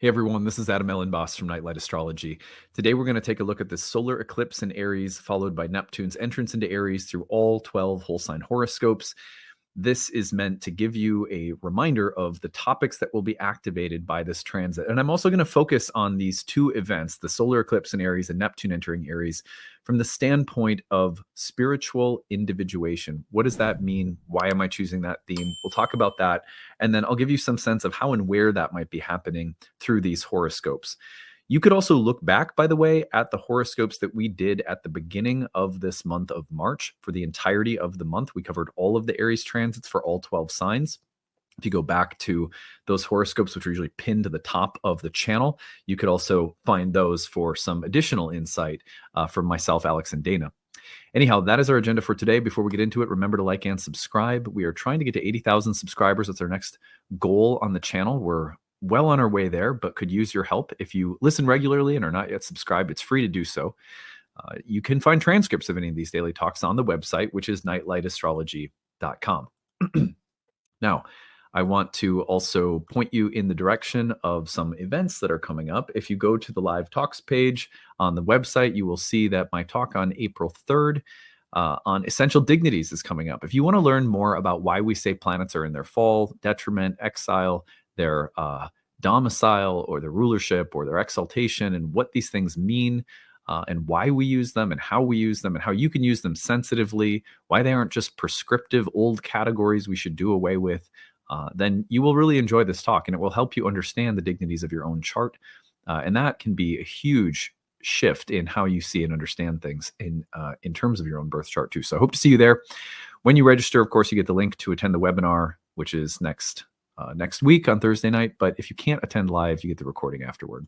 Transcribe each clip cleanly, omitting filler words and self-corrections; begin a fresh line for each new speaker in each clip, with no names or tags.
Hey everyone, this is Adam Elenbaas from Nightlight Astrology. Today we're going to take a look at this solar eclipse in Aries, followed by Neptune's entrance into Aries through all 12 whole sign horoscopes. This is meant to give you a reminder of the topics that will be activated by this transit. And I'm also going to focus on these two events, the solar eclipse in Aries and Neptune entering Aries, from the standpoint of spiritual individuation. What does that mean? Why am I choosing that theme? We'll talk about that. And then I'll give you some sense of how and where that might be happening through these horoscopes. You could also look back, by the way, at the horoscopes that we did at the beginning of this month of March. For the entirety of the month, we covered all of the Aries transits for all 12 signs. If you go back to those horoscopes, which are usually pinned to the top of the channel, you could also find those for some additional insight from myself, Alex, and Dana. Anyhow, that is our agenda for today. Before we get into it, remember to like and subscribe. We are trying to get to 80,000 subscribers. That's our next goal on the channel. We're well on our way there, but could use your help. If you listen regularly and are not yet subscribed, it's free to do so. You can find transcripts of any of these daily talks on the website, which is nightlightastrology.com. Now, I want to also point you in the direction of some events that are coming up. If you go to the live talks page on the website, you will see that my talk on April 3rd on essential dignities is coming up. If you want to learn more about why we say planets are in their fall, detriment, exile, their domicile or their rulership or their exaltation, and what these things mean and why we use them and how we use them and how you can use them sensitively, why they aren't just prescriptive old categories we should do away with, then you will really enjoy this talk, and it will help you understand the dignities of your own chart. And that can be a huge shift in how you see and understand things in terms of your own birth chart too. So I hope to see you there. When you register, of course, you get the link to attend the webinar, which is next week on Thursday night. But if you can't attend live, you get the recording afterward.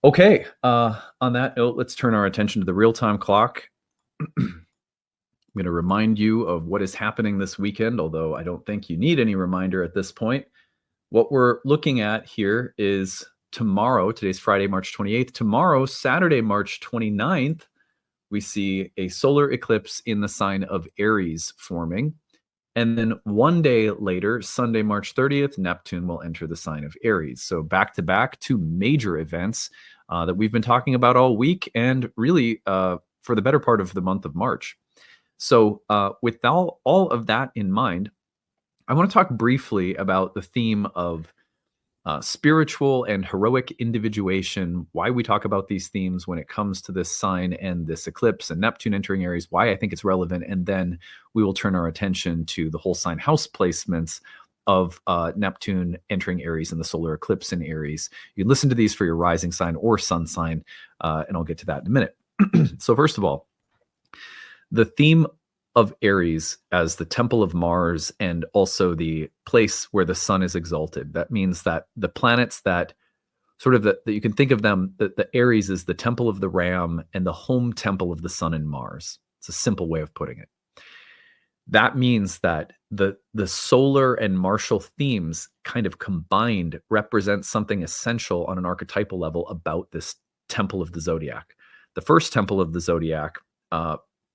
Okay, on that note, let's turn our attention to the real-time clock. I'm going to remind you of what is happening this weekend, although I don't think you need any reminder at this point. What we're looking at here is tomorrow. Today's Friday, March 28th. Tomorrow, Saturday, March 29th, we see a solar eclipse in the sign of Aries forming. And then one day later, Sunday, March 30th, Neptune will enter the sign of Aries. So back to back, two major events that we've been talking about all week and really for the better part of the month of March. So with all of that in mind, I want to talk briefly about the theme of spiritual and heroic individuation, why we talk about these themes when it comes to this sign and this eclipse and Neptune entering Aries, why I think it's relevant, and then we will turn our attention to the whole sign house placements of Neptune entering Aries and the solar eclipse in Aries. You can listen to these for your rising sign or sun sign, and I'll get to that in a minute. So first of all, the theme of Aries as the temple of Mars and also the place where the sun is exalted. That means that the planets that sort of that you can think of them, that the Aries is the temple of the ram and the home temple of the sun and Mars. It's a simple way of putting it. That means that the solar and martial themes kind of combined represent something essential on an archetypal level about this temple of the zodiac. The first temple of the zodiac,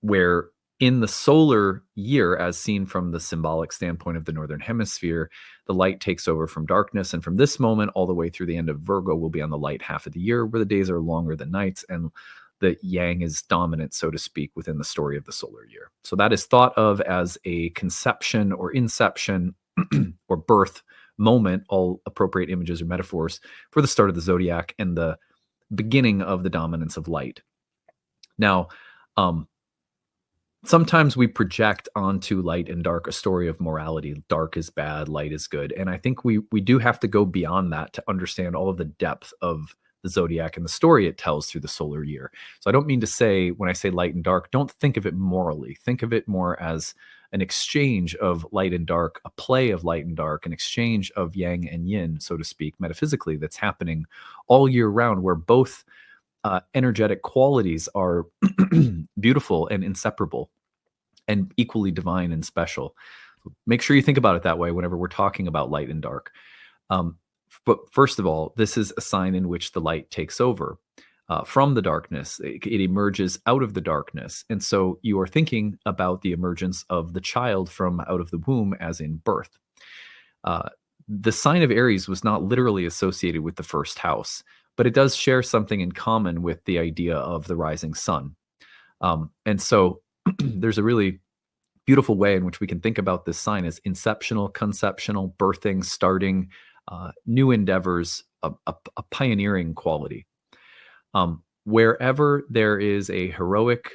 where in the solar year, as seen from the symbolic standpoint of the Northern Hemisphere, the light takes over from darkness. And from this moment all the way through the end of Virgo, we'll be on the light half of the year where the days are longer than nights and the yang is dominant, so to speak, within the story of the solar year. So that is thought of as a conception or inception or birth moment, all appropriate images or metaphors for the start of the zodiac and the beginning of the dominance of light. Now, sometimes we project onto light and dark a story of morality. Dark is bad, light is good. And I think we do have to go beyond that to understand all of the depth of the zodiac and the story it tells through the solar year. So I don't mean to say, when I say light and dark, don't think of it morally. Think of it more as an exchange of light and dark, a play of light and dark, an exchange of yang and yin, so to speak, metaphysically, that's happening all year round, where both energetic qualities are beautiful and inseparable and equally divine and special. Make sure you think about it that way whenever we're talking about light and dark. But first of all, this is a sign in which the light takes over from the darkness. It emerges out of the darkness. And so you are thinking about the emergence of the child from out of the womb as in birth. the sign of Aries was not literally associated with the first house, but it does share something in common with the idea of the rising sun. And so there's a really beautiful way in which we can think about this sign as inceptional, conceptional, birthing, starting, new endeavors, a pioneering quality. Wherever there is a heroic,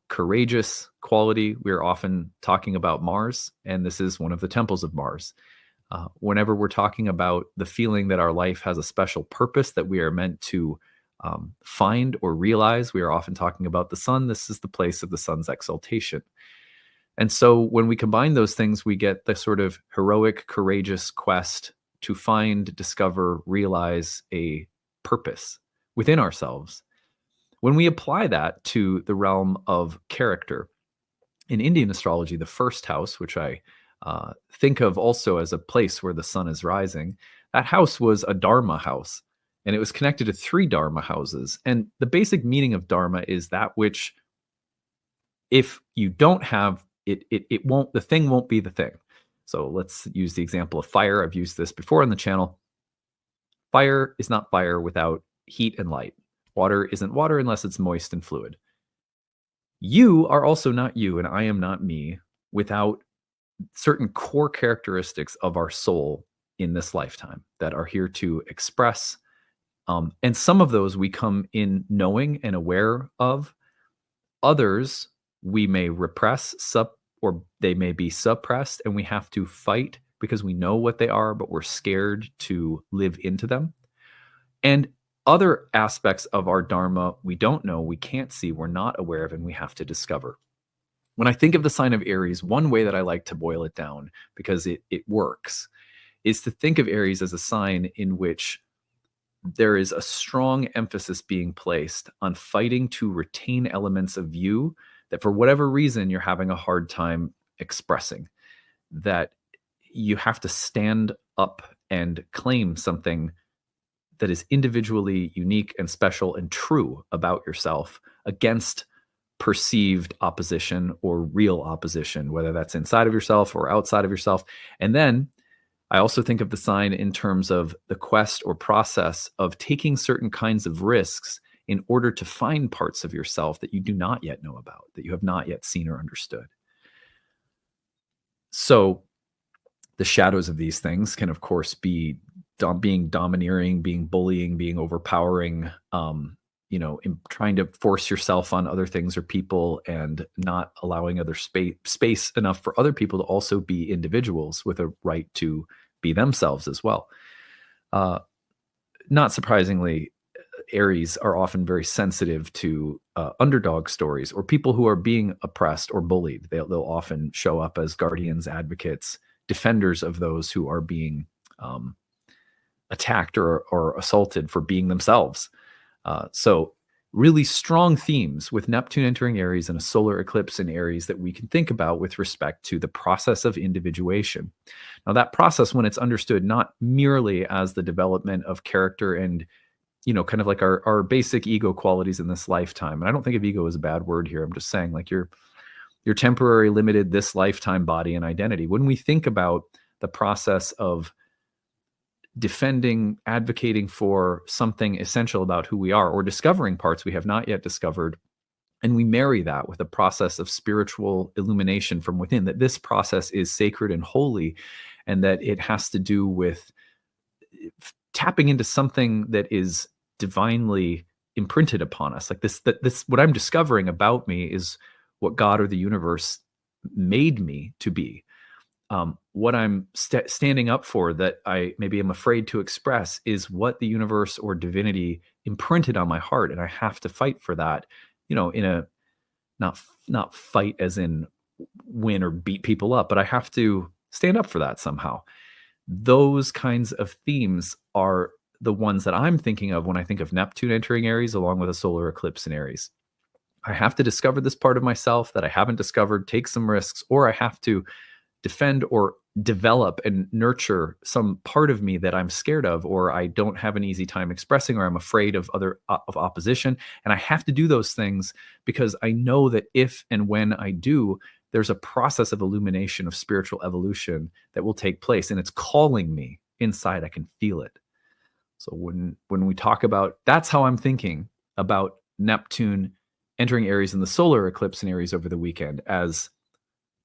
courageous quality, we're often talking about Mars, and this is one of the temples of Mars. Whenever we're talking about the feeling that our life has a special purpose that we are meant to find or realize, we are often talking about the sun. This is the place of the sun's exaltation. And so when we combine those things, we get the sort of heroic, courageous quest to find, discover, realize a purpose within ourselves. When we apply that to the realm of character, in Indian astrology, the first house, which I think of also as a place where the sun is rising, that house was a Dharma house, and it was connected to 3 Dharma houses. And the basic meaning of Dharma is that which, if you don't have it, the thing won't be the thing. So let's use the example of fire. I've used this before on the channel. Fire is not fire without heat and light. Water isn't water unless it's moist and fluid. You are also not you, and I am not me, without certain core characteristics of our soul in this lifetime that are here to express. And some of those we come in knowing and aware of. Others we may repress, or they may be suppressed, and we have to fight because we know what they are, but we're scared to live into them. And other aspects of our Dharma we don't know, we can't see, we're not aware of, and we have to discover. When I think of the sign of Aries, one way that I like to boil it down, because it works, is to think of Aries as a sign in which there is a strong emphasis being placed on fighting to retain elements of you that for whatever reason you're having a hard time expressing, that you have to stand up and claim something that is individually unique and special and true about yourself against perceived opposition or real opposition, whether that's inside of yourself or outside of yourself. And then I also think of the sign in terms of the quest or process of taking certain kinds of risks in order to find parts of yourself that you do not yet know about, that you have not yet seen or understood. So the shadows of these things can, of course, be being domineering, being bullying, being overpowering, in trying to force yourself on other things or people, and not allowing other space enough for other people to also be individuals with a right to be themselves as well. Not surprisingly, Aries are often very sensitive to underdog stories or people who are being oppressed or bullied. They'll often show up as guardians, advocates, defenders of those who are being attacked or assaulted for being themselves. So really strong themes with Neptune entering Aries and a solar eclipse in Aries that we can think about with respect to the process of individuation. Now, that process, when it's understood not merely as the development of character and kind of like our basic ego qualities in this lifetime. And I don't think of ego as a bad word here. I'm just saying, like, your temporary, limited, this lifetime body and identity. When we think about the process of defending, advocating for something essential about who we are, or discovering parts we have not yet discovered, and we marry that with a process of spiritual illumination from within, that this process is sacred and holy, and that it has to do with tapping into something that is divinely imprinted upon us. Like this, what I'm discovering about me is what God or the universe made me to be. What I'm standing up for that I maybe am afraid to express is what the universe or divinity imprinted on my heart. And I have to fight for that, in a, not fight as in win or beat people up, but I have to stand up for that somehow. Those kinds of themes are the ones that I'm thinking of when I think of Neptune entering Aries, along with a solar eclipse in Aries. I have to discover this part of myself that I haven't discovered, take some risks, or I have to defend or develop and nurture some part of me that I'm scared of, or I don't have an easy time expressing, or I'm afraid of opposition. And I have to do those things because I know that if and when I do, there's a process of illumination, of spiritual evolution that will take place, and it's calling me inside. I can feel it. So when we talk about, that's how I'm thinking about Neptune entering Aries and the solar eclipse in Aries over the weekend, as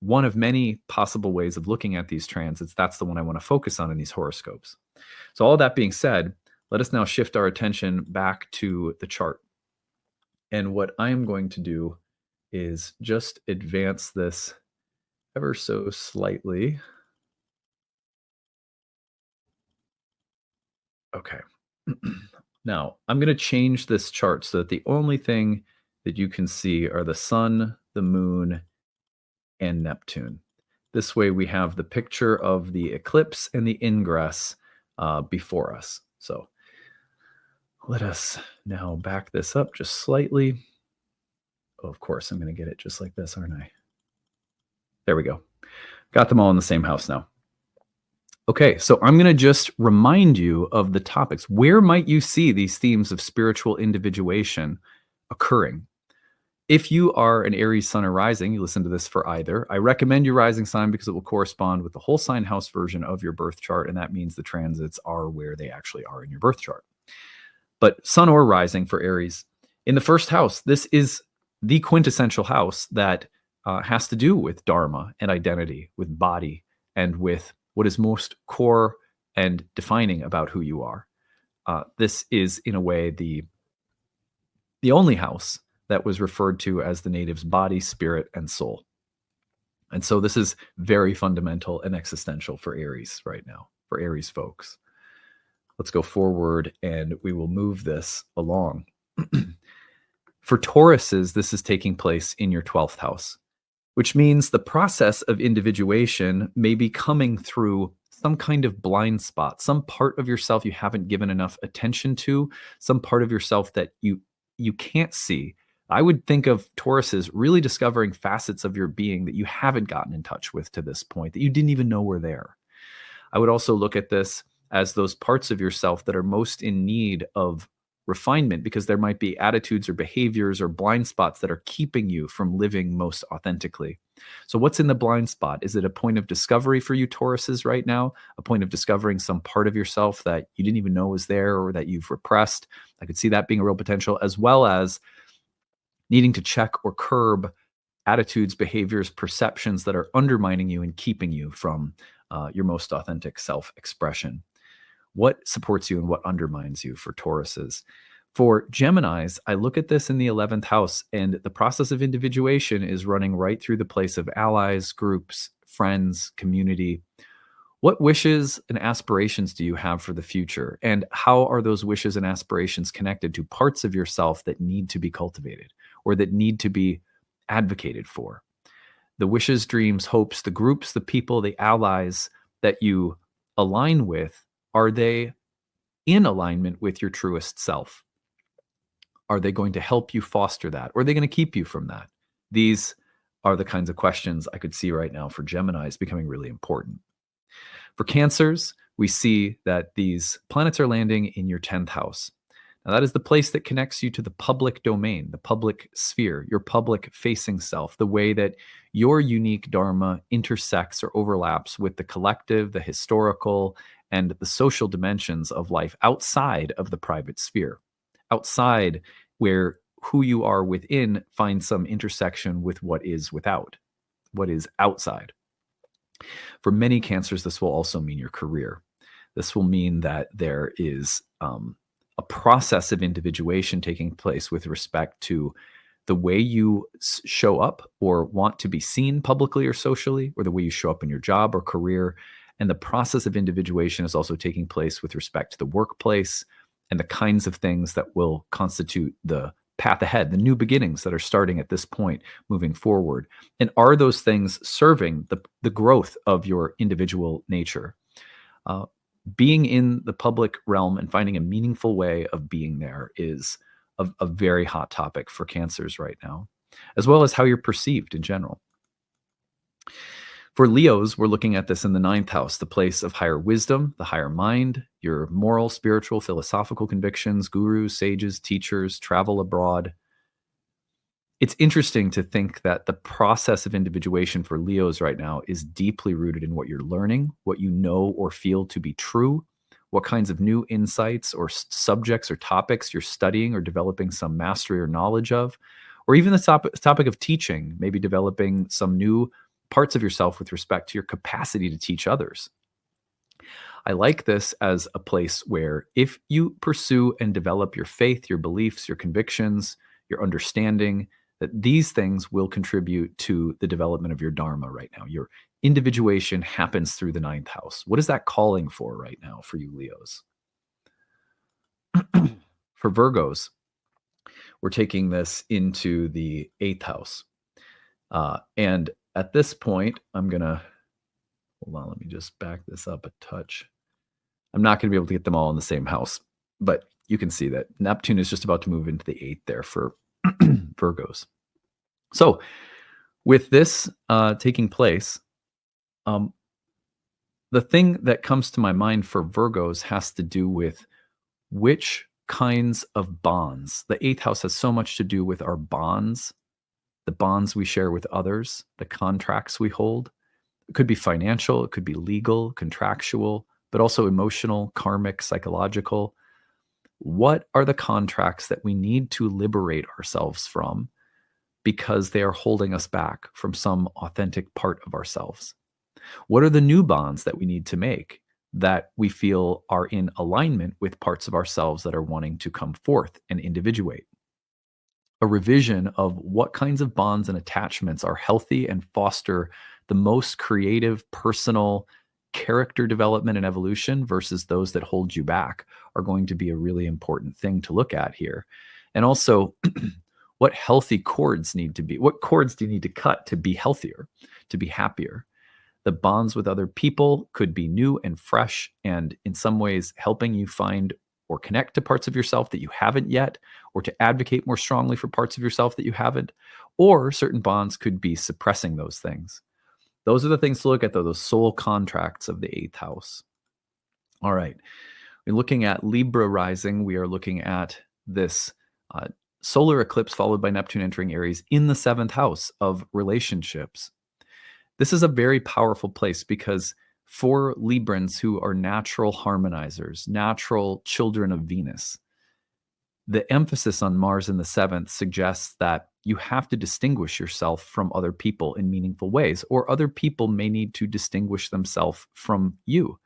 one of many possible ways of looking at these transits. That's the one I want to focus on in these horoscopes. So all that being said, let us now shift our attention back to the chart. And what I'm going to do is just advance this ever so slightly. Okay. Now, I'm going to change this chart so that the only thing that you can see are the sun, the moon, and Neptune. This way we have the picture of the eclipse and the ingress before us. So let us now back this up just slightly. Oh, of course, I'm going to get it just like this, aren't I? There we go. Got them all in the same house now. Okay, so I'm going to just remind you of the topics. Where might you see these themes of spiritual individuation occurring? If you are an Aries sun or rising, you listen to this for either. I recommend your rising sign because it will correspond with the whole sign house version of your birth chart, and that means the transits are where they actually are in your birth chart. But sun or rising for Aries, in the first house, this is the quintessential house that has to do with dharma and identity, with body, and with what is most core and defining about who you are. This is, in a way, the only house that was referred to as the native's body, spirit, and soul. And so this is very fundamental and existential for Aries right now, for Aries folks. Let's go forward and we will move this along. For Tauruses, this is taking place in your 12th house, which means the process of individuation may be coming through some kind of blind spot, some part of yourself you haven't given enough attention to, some part of yourself that you can't see. I would think of Tauruses really discovering facets of your being that you haven't gotten in touch with to this point, that you didn't even know were there. I would also look at this as those parts of yourself that are most in need of refinement, because there might be attitudes or behaviors or blind spots that are keeping you from living most authentically. So what's in the blind spot? Is it a point of discovery for you Tauruses right now? A point of discovering some part of yourself that you didn't even know was there or that you've repressed? I could see that being a real potential, as well as needing to check or curb attitudes, behaviors, perceptions that are undermining you and keeping you from your most authentic self-expression. What supports you and what undermines you for Tauruses? For Geminis, I look at this in the 11th house, and the process of individuation is running right through the place of allies, groups, friends, community. What wishes and aspirations do you have for the future? And how are those wishes and aspirations connected to parts of yourself that need to be cultivated or that need to be advocated for? The wishes, dreams, hopes, the groups, the people, the allies that you align with, are they in alignment with your truest self? Are they going to help you foster that? Or are they going to keep you from that? These are the kinds of questions I could see right now for Geminis becoming really important. For Cancers, we see that these planets are landing in your 10th house. Now, that is the place that connects you to the public domain, the public sphere, your public-facing self, the way that your unique dharma intersects or overlaps with the collective, the historical, and the social dimensions of life outside of the private sphere, outside where who you are within finds some intersection with what is without, what is outside. For many Cancers, this will also mean your career. This will mean that there is a process of individuation taking place with respect to the way you show up or want to be seen publicly or socially, or the way you show up in your job or career. And the process of individuation is also taking place with respect to the workplace and the kinds of things that will constitute the path ahead, the new beginnings that are starting at this point moving forward. And are those things serving the growth of your individual nature? Being in the public realm and finding a meaningful way of being there is a very hot topic for Cancers right now, as well as how you're perceived in general. For Leos, we're looking at this in the 9th house, the place of higher wisdom, the higher mind, your moral, spiritual, philosophical convictions, gurus, sages, teachers, travel abroad. It's interesting to think that the process of individuation for Leos right now is deeply rooted in what you're learning, what you know or feel to be true, what kinds of new insights or subjects or topics you're studying or developing some mastery or knowledge of, or even the topic of teaching, maybe developing some new parts of yourself with respect to your capacity to teach others. I like this as a place where if you pursue and develop your faith, your beliefs, your convictions, your understanding, that these things will contribute to the development of your dharma right now. Your individuation happens through the ninth house. What is that calling for right now for you, Leos? For Virgos, we're taking this into the eighth house. And at this point, I'm going to, hold on, let me just back this up a touch. I'm not going to be able to get them all in the same house, but you can see that Neptune is just about to move into the eighth there for Virgos. So with this taking place, the thing that comes to my mind for Virgos has to do with which kinds of bonds. The eighth house has so much to do with our bonds, the bonds we share with others, the contracts we hold. It could be financial, it could be legal, contractual, but also emotional, karmic, psychological. What are the contracts that we need to liberate ourselves from because they are holding us back from some authentic part of ourselves? What are the new bonds that we need to make that we feel are in alignment with parts of ourselves that are wanting to come forth and individuate? A revision of what kinds of bonds and attachments are healthy and foster the most creative, personal character development and evolution versus those that hold you back are going to be a really important thing to look at here. And also, what healthy cords need to be? What cords do you need to cut to be healthier, to be happier? The bonds with other people could be new and fresh, and in some ways helping you find or connect to parts of yourself that you haven't yet, or to advocate more strongly for parts of yourself that you haven't, or certain bonds could be suppressing those things. Those are the things to look at, though, those soul contracts of the eighth house. All right. We're looking at Libra rising. We are looking at this solar eclipse followed by Neptune entering Aries in the seventh house of relationships. This is a very powerful place because for Librans who are natural harmonizers, natural children of Venus, the emphasis on Mars in the seventh suggests that you have to distinguish yourself from other people in meaningful ways, or other people may need to distinguish themselves from you.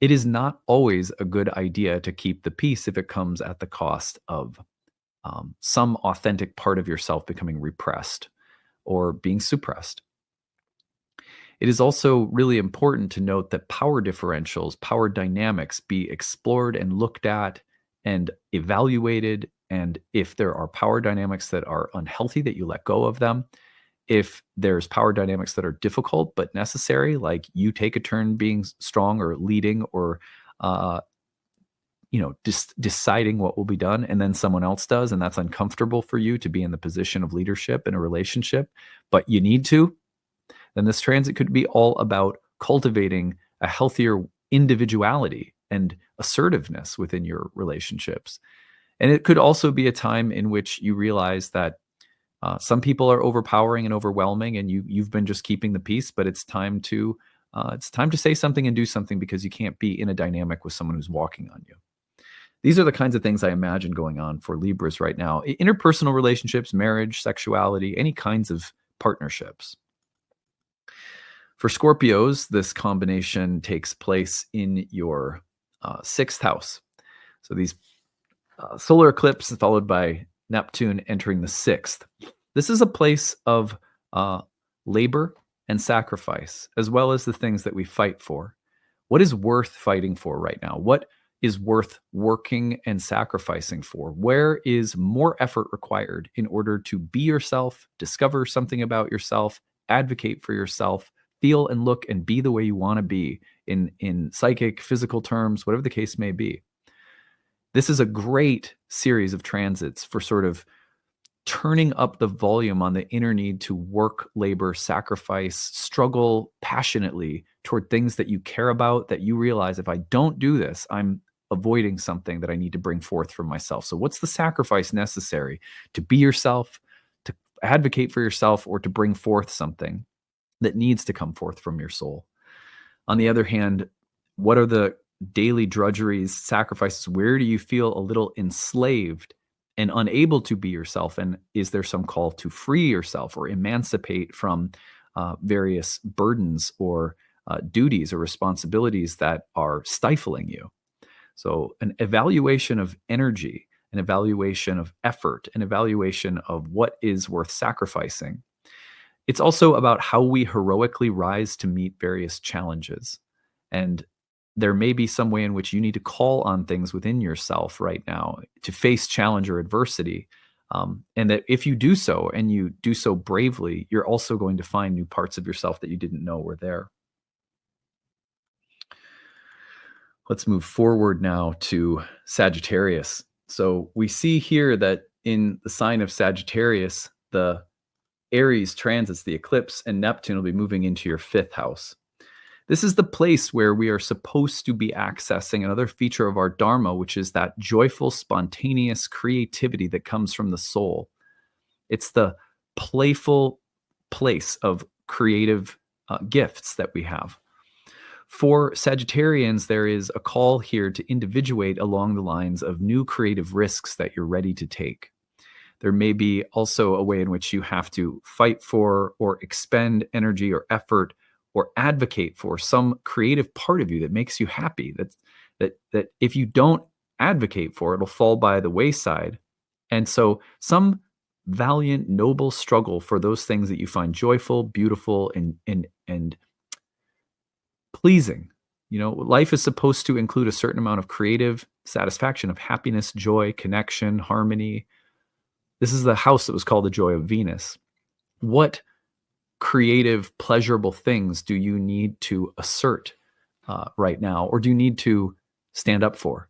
It is not always a good idea to keep the peace if it comes at the cost of some authentic part of yourself becoming repressed or being suppressed. It is also really important to note that power differentials, power dynamics be explored and looked at and evaluated. And if there are power dynamics that are unhealthy, that you let go of them. If there's power dynamics that are difficult but necessary, like you take a turn being strong or leading or just deciding what will be done, and then someone else does, and that's uncomfortable for you to be in the position of leadership in a relationship, but you need to, then this transit could be all about cultivating a healthier individuality and assertiveness within your relationships. And it could also be a time in which you realize that some people are overpowering and overwhelming, and you've been just keeping the peace, but it's time to say something and do something, because you can't be in a dynamic with someone who's walking on you. These are the kinds of things I imagine going on for Libras right now. Interpersonal relationships, marriage, sexuality, any kinds of partnerships. For Scorpios, this combination takes place in your sixth house. So these solar eclipse followed by Neptune entering the sixth. This is a place of labor and sacrifice, as well as the things that we fight for. What is worth fighting for right now? What is worth working and sacrificing for? Where is more effort required in order to be yourself, discover something about yourself, advocate for yourself, feel and look and be the way you want to be in psychic, physical terms, whatever the case may be? This is a great series of transits for sort of turning up the volume on the inner need to work, labor, sacrifice, struggle passionately toward things that you care about, that you realize, if I don't do this, I'm avoiding something that I need to bring forth from myself. So what's the sacrifice necessary to be yourself, to advocate for yourself or to bring forth something that needs to come forth from your soul. On the other hand, what are the daily drudgeries, sacrifices? Where do you feel a little enslaved and unable to be yourself? And is there some call to free yourself or emancipate from various burdens or duties or responsibilities that are stifling you? So an evaluation of energy, an evaluation of effort, an evaluation of what is worth sacrificing. It's also about how we heroically rise to meet various challenges. And there may be some way in which you need to call on things within yourself right now to face challenge or adversity. And that if you do so and you do so bravely, you're also going to find new parts of yourself that you didn't know were there. Let's move forward now to Sagittarius. So we see here that in the sign of Sagittarius, the Aries transits the eclipse and Neptune will be moving into your 5th house. This is the place where we are supposed to be accessing another feature of our Dharma, which is that joyful, spontaneous creativity that comes from the soul. It's the playful place of creative gifts that we have. For Sagittarians, there is a call here to individuate along the lines of new creative risks that you're ready to take. There may be also a way in which you have to fight for or expend energy or effort or advocate for some creative part of you that makes you happy. That if you don't advocate for, it'll fall by the wayside. And so some valiant, noble struggle for those things that you find joyful, beautiful, and pleasing. You know, life is supposed to include a certain amount of creative satisfaction, of happiness, joy, connection, harmony. This is the house that was called the Joy of Venus. What creative, pleasurable things do you need to assert right now, or do you need to stand up for?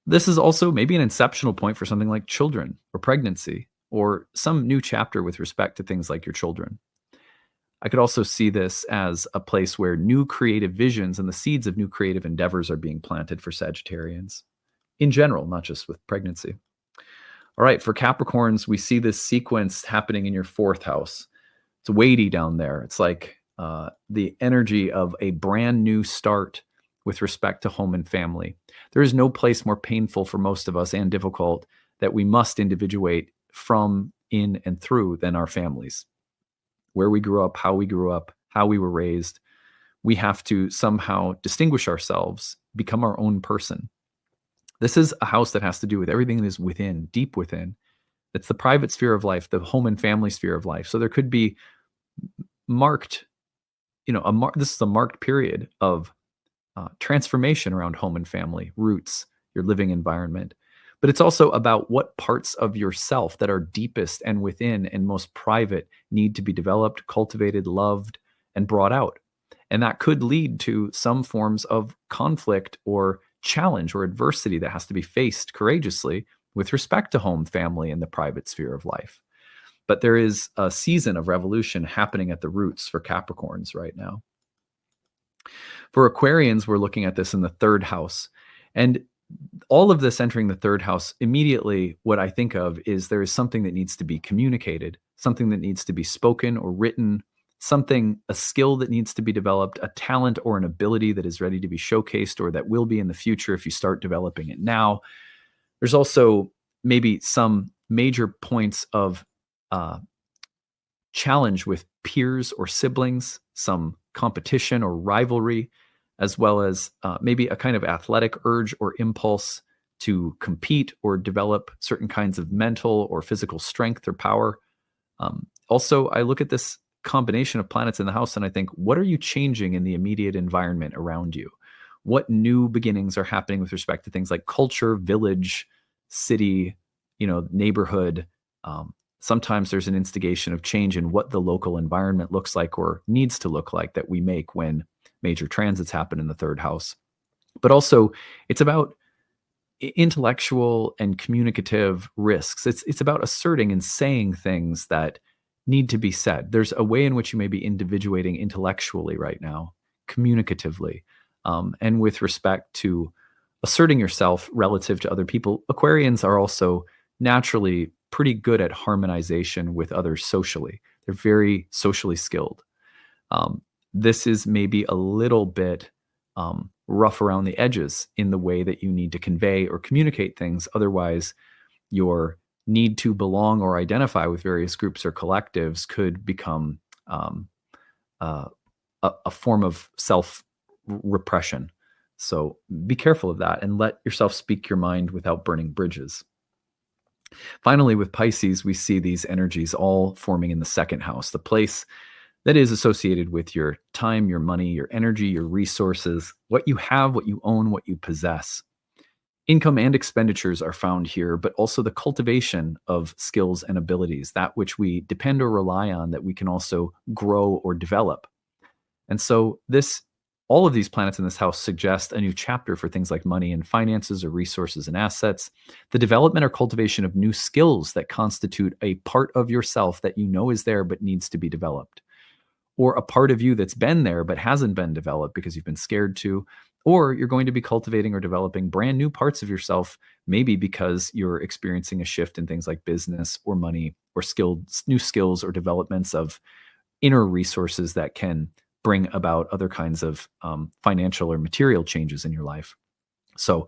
This is also maybe an inceptional point for something like children or pregnancy or some new chapter with respect to things like your children. I could also see this as a place where new creative visions and the seeds of new creative endeavors are being planted for Sagittarians in general, not just with pregnancy. All right, for Capricorns, we see this sequence happening in your 4th house. It's weighty down there. It's like the energy of a brand new start with respect to home and family. There is no place more painful for most of us and difficult that we must individuate from, in, and through than our families. Where we grew up, how we were raised. We have to somehow distinguish ourselves, become our own person. This is a house that has to do with everything that is within, deep within. It's the private sphere of life, the home and family sphere of life. So there could be marked, this is a marked period of transformation around home and family, roots, your living environment. But it's also about what parts of yourself that are deepest and within and most private need to be developed, cultivated, loved, and brought out. And that could lead to some forms of conflict or challenge or adversity that has to be faced courageously with respect to home, family, and the private sphere of life. But there is a season of revolution happening at the roots for Capricorns right now. For Aquarians, we're looking at this in the 3rd house. And all of this entering the 3rd house, immediately what I think of is there is something that needs to be communicated, something that needs to be spoken or written, a skill that needs to be developed, a talent or an ability that is ready to be showcased or that will be in the future if you start developing it now. There's also maybe some major points of challenge with peers or siblings, some competition or rivalry, as well as maybe a kind of athletic urge or impulse to compete or develop certain kinds of mental or physical strength or power. Also, I look at this combination of planets in the house and I think, what are you changing in the immediate environment around you? What new beginnings are happening with respect to things like culture, village, city, neighborhood? Sometimes there's an instigation of change in what the local environment looks like or needs to look like that we make when major transits happen in the 3rd house. But also, it's about intellectual and communicative risks. It's about asserting and saying things that need to be said. There's a way in which you may be individuating intellectually right now, communicatively, and with respect to asserting yourself relative to other people. Aquarians are also naturally pretty good at harmonization with others socially. They're very socially skilled. This is maybe a little bit rough around the edges in the way that you need to convey or communicate things. Otherwise, your need to belong or identify with various groups or collectives could become a form of self-repression. So be careful of that and let yourself speak your mind without burning bridges. Finally, with Pisces, we see these energies all forming in the second house, the place that is associated with your time, your money, your energy, your resources, what you have, what you own, what you possess. Income and expenditures are found here, but also the cultivation of skills and abilities, that which we depend or rely on, that we can also grow or develop. And so all of these planets in this house suggest a new chapter for things like money and finances or resources and assets, the development or cultivation of new skills that constitute a part of yourself that you know is there but needs to be developed, or a part of you that's been there but hasn't been developed because you've been scared to, or you're going to be cultivating or developing brand new parts of yourself, maybe because you're experiencing a shift in things like business or money or new skills or developments of inner resources that can bring about other kinds of financial or material changes in your life. So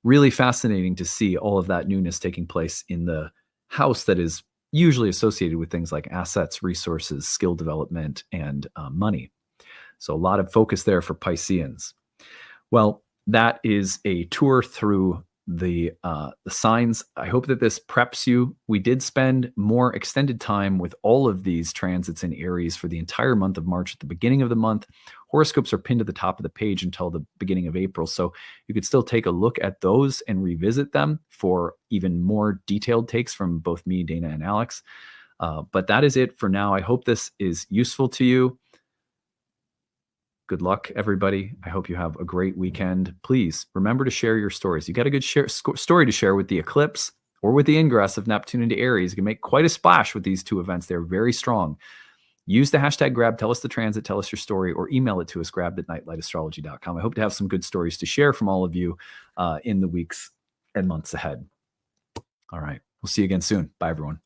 really fascinating to see all of that newness taking place in the house that is usually associated with things like assets, resources, skill development, and money. So a lot of focus there for Pisceans. Well, that is a tour through the signs. I hope that this preps you. We did spend more extended time with all of these transits in Aries for the entire month of March at the beginning of the month. Horoscopes are pinned to the top of the page until the beginning of April. So you could still take a look at those and revisit them for even more detailed takes from both me, Dana, and Alex. But that is it for now. I hope this is useful to you. Good luck, everybody. I hope you have a great weekend. Please remember to share your stories. You got a good story to share with the eclipse or with the ingress of Neptune into Aries. You can make quite a splash with these two events. They're very strong. Use the hashtag grab, tell us the transit, tell us your story, or email it to us, grabbed@nightlightastrology.com. I hope to have some good stories to share from all of you in the weeks and months ahead. All right. We'll see you again soon. Bye, everyone.